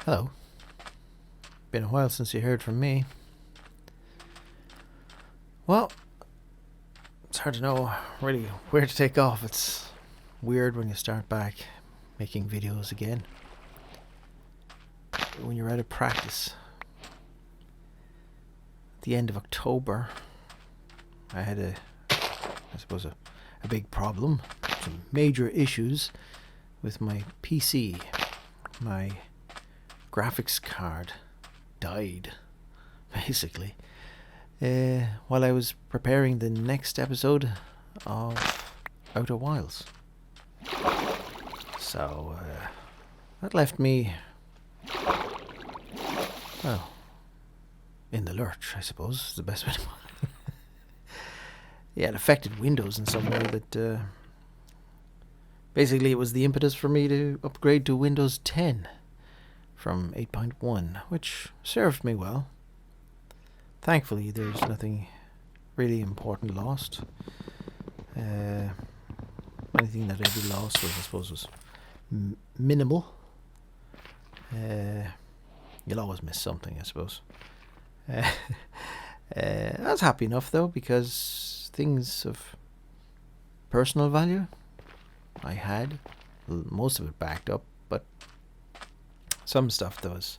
Hello. Been a while since you heard from me. Well, it's hard to know really where to take off. It's weird when you start back making videos again. When you're out of practice. At the end of October, I had a big problem. Some major issues with my PC. My graphics card died, basically, while I was preparing the next episode of Outer Wilds. So that left me, well, in the lurch, I suppose, is the best way to put it. Yeah, it affected Windows in some way, but basically it was the impetus for me to upgrade to Windows 10 from 8.1, which served me well. Thankfully, there's nothing really important lost. Anything that I did lost was, I suppose, was minimal. You'll always miss something, I suppose. I was happy enough, though, because things of personal value I had, most of it backed up, but some stuff that was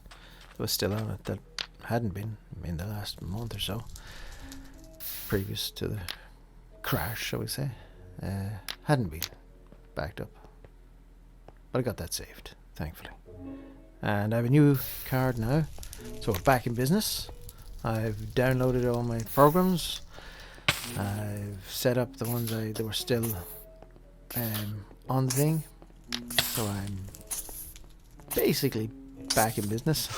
still on it that hadn't been in the last month or so, previous to the crash, shall we say, hadn't been backed up. But I got that saved, thankfully. And I have a new card now, so we're back in business. I've downloaded all my programs. I've set up the ones that were still on the thing, so I'm basically back in business.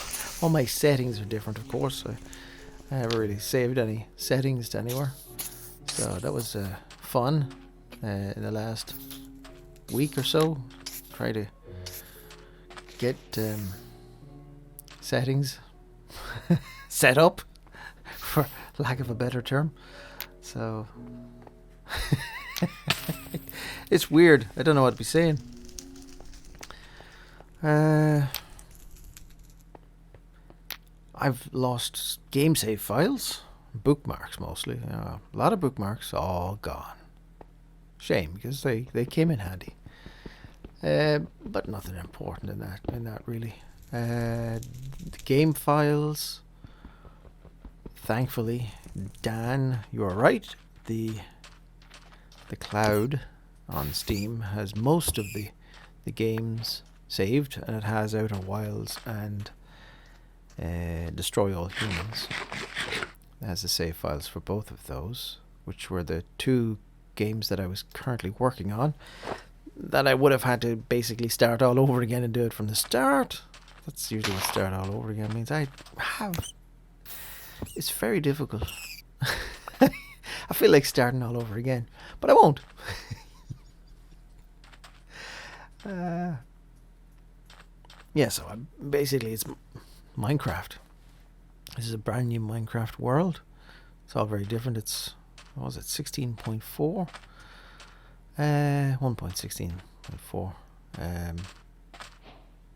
All my settings are different, of course. I never really saved any settings to anywhere, so that was fun in the last week or so. Try to get settings set up, for lack of a better term. So it's weird. I don't know what to be saying. I've lost game save files, bookmarks mostly. A lot of bookmarks all gone. Shame, because they came in handy. But nothing important in that really. The game files, thankfully, Dan, you are right. The cloud on Steam has most of the games saved, and it has Outer Wilds and Destroy All Humans. It has the save files for both of those, which were the two games that I was currently working on, that I would have had to basically start all over again and do it from the start. That's usually what start all over again means. It's very difficult. I feel like starting all over again, but I won't. Yeah, so basically it's Minecraft. This is a brand new Minecraft world. It's all very different. It's, what was it, 16.4? 1.16.4.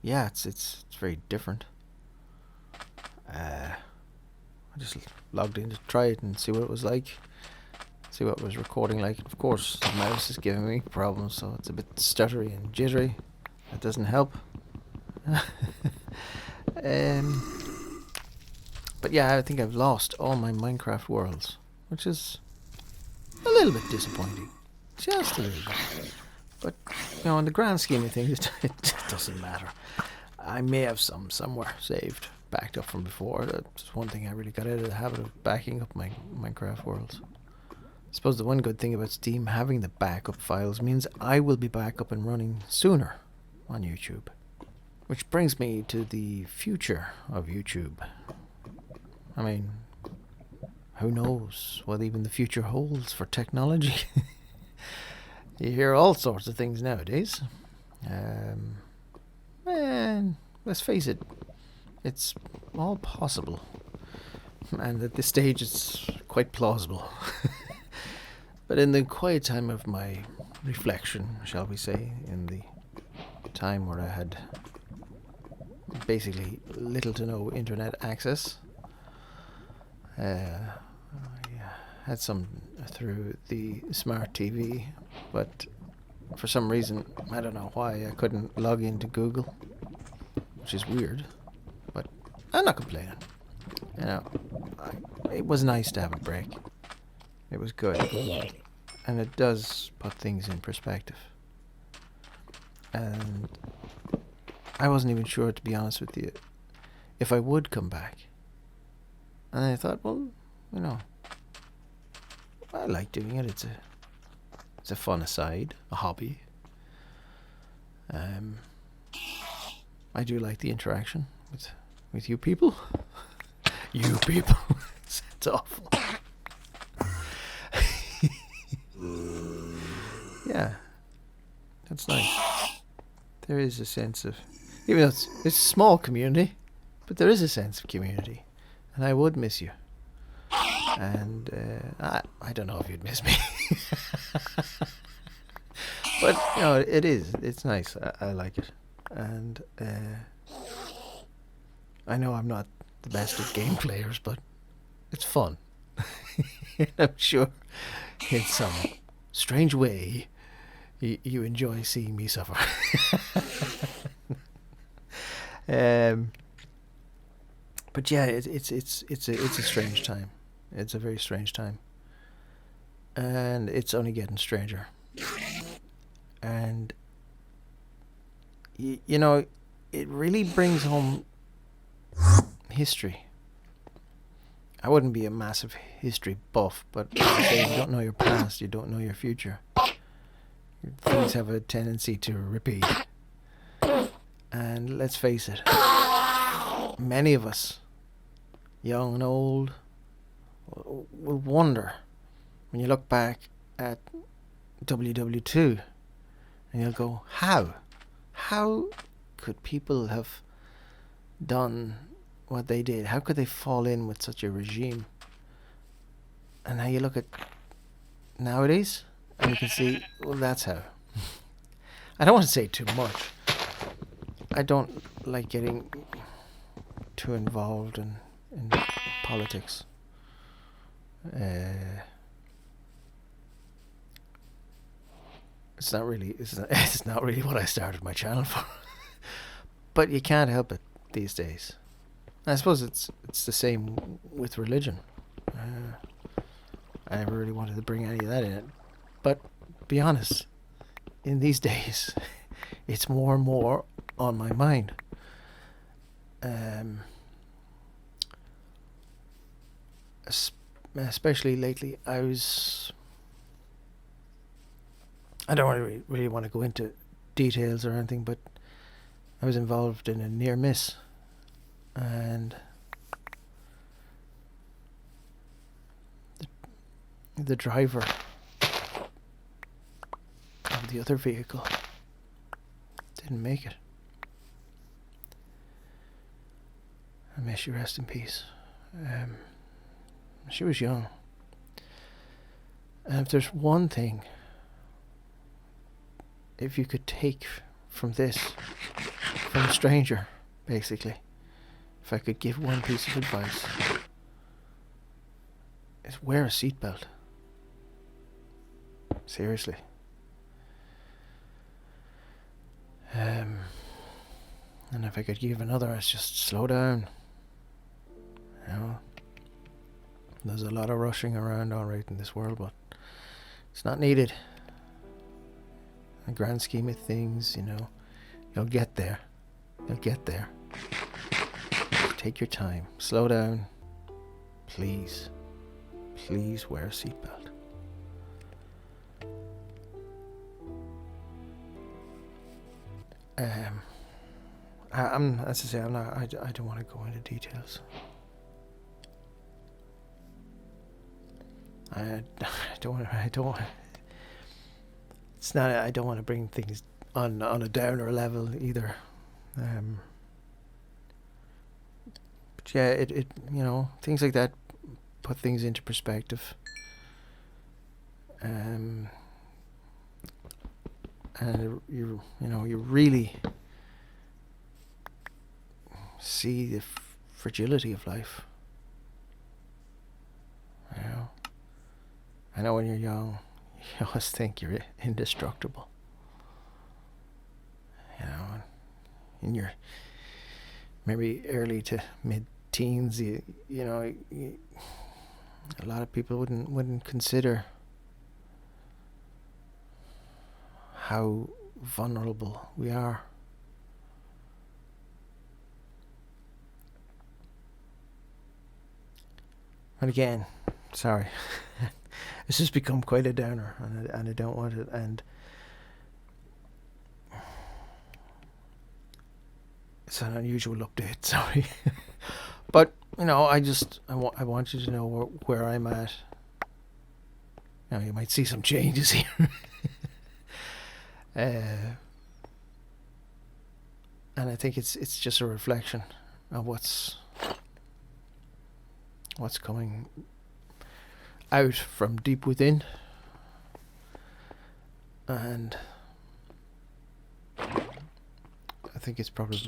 Yeah, it's very different. I just logged in to try it and see what it was like. See what it was recording like. Of course, the mouse is giving me problems, so it's a bit stuttery and jittery. That doesn't help. But yeah, I think I've lost all my Minecraft worlds, which is a little bit disappointing. Just a little bit. But, you know, in the grand scheme of things, it doesn't matter. I may have some somewhere saved, backed up from before. That's one thing I really got out of the habit of backing up my Minecraft worlds. I suppose the one good thing about Steam having the backup files means I will be back up and running sooner on YouTube. Which brings me to the future of YouTube. I mean, who knows what even the future holds for technology? You hear all sorts of things nowadays. And let's face it, it's all possible. And at this stage, it's quite plausible. But in the quiet time of my reflection, shall we say, in the time where I had basically little to no internet access. I had some through the smart TV, but for some reason, I don't know why, I couldn't log into Google, which is weird, but I'm not complaining. You know, it was nice to have a break. It was good. And it does put things in perspective. And I wasn't even sure, to be honest with you, if I would come back. And I thought, well, you know, I like doing it. It's a fun aside, a hobby. I do like the interaction with you people. You people. It's awful. Yeah, that's nice. There is a sense of, even though it's a small community, but there is a sense of community, and I would miss you. And I don't know if you'd miss me, but you know, it is. It's nice. I like it, and I know I'm not the best of game players, but it's fun. I'm sure, in some strange way, you enjoy seeing me suffer. But yeah, it's a strange time. It's a very strange time, and it's only getting stranger. And you know, it really brings home history. I wouldn't be a massive history buff, but as I say, you don't know your past, you don't know your future. Things have a tendency to repeat. And let's face it, many of us, young and old, will wonder when you look back at WW2 and you'll go, how? How could people have done what they did? How could they fall in with such a regime? And now you look at nowadays and you can see, well, that's how. I don't want to say too much. I don't like getting too involved in politics. It's not really what I started my channel for. But you can't help it these days. I suppose it's the same with religion. I never really wanted to bring any of that in it. But be honest, in these days, it's more and more on my mind. Especially lately, I don't really want to go into details or anything, but I was involved in a near miss, and the driver of the other vehicle didn't make it. I may she rest in peace. She was young. And if there's one thing, if you could take from this, from a stranger, basically, if I could give one piece of advice, is wear a seatbelt. Seriously. And if I could give another, it's just slow down. You know, there's a lot of rushing around alright in this world, but it's not needed. In the grand scheme of things, you know, you'll get there. You'll get there. Take your time. Slow down. Please. Please wear a seatbelt. I'm, as I say, I'm not. I don't want to go into details. I don't want. It's not. I don't want to bring things on a downer level either. But yeah, it you know, things like that put things into perspective. And you really see the fragility of life. You know, I know when you're young, you always think you're indestructible. You know, in your maybe early to mid-teens, you know, a lot of people wouldn't consider how vulnerable we are. And again, sorry, this has become quite a downer, and I don't want it. And it's an unusual update, sorry. But you know, I want you to know where I'm at. Now you might see some changes here. And I think it's just a reflection of what's coming out from deep within, and I think it's probably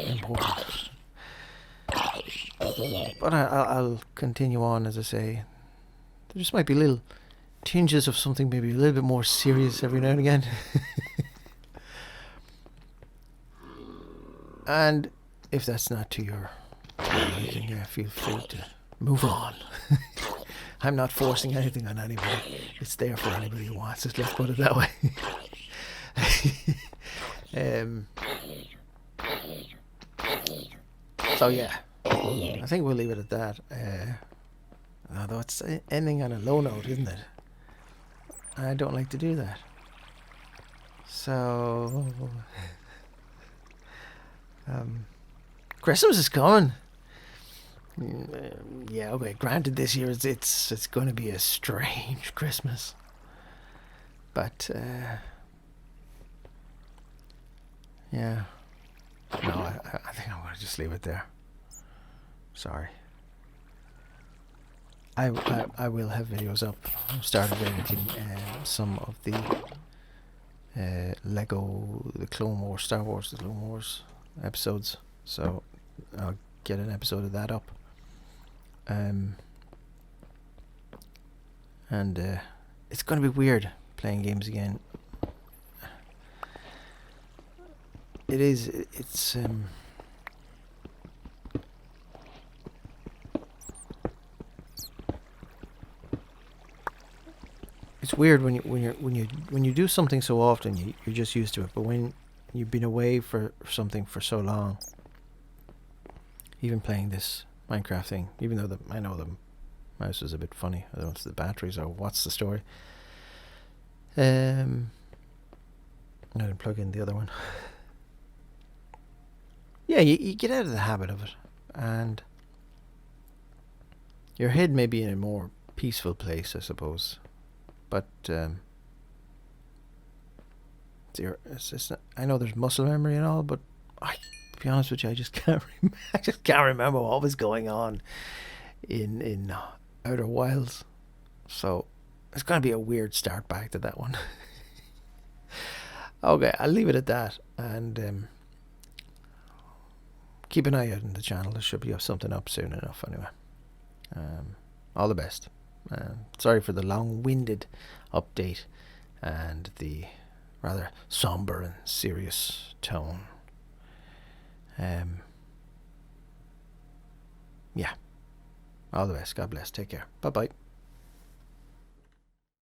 important. But I'll continue on, as I say. There just might be little tinges of something maybe a little bit more serious every now and again. And if that's not to your liking, yeah, feel free to move on. I'm not forcing anything on anybody. It's there for anybody who wants it, let's put it that way. So yeah, I think we'll leave it at that. Although it's ending on a low note, isn't it? I don't like to do that. So Christmas is coming. Yeah, okay. Granted, this year it's going to be a strange Christmas, but yeah. No, I think I'm going to just leave it there. Sorry. I will have videos up. I've started editing some of the Lego, the Clone Wars, Star Wars, the Clone Wars episodes. So I'll get an episode of that up. And it's going to be weird playing games again. It is. It's it's weird when you do something so often, you're just used to it. But when you've been away for something for so long, even playing this Minecraft thing, even though I know the mouse is a bit funny. I don't know if it's the batteries or what's the story. I didn't plug in the other one. Yeah, you get out of the habit of it, and your head may be in a more peaceful place, I suppose. But it's not, I know there's muscle memory and all, but to be honest with you, I just can't remember what was going on in Outer Wilds. So it's going to be a weird start back to that one. Okay, I'll leave it at that, and keep an eye out on the channel. There should be something up soon enough anyway. All the best. Sorry for the long-winded update and the rather somber and serious tone. Yeah. All the best. God bless. Take care. Bye-bye.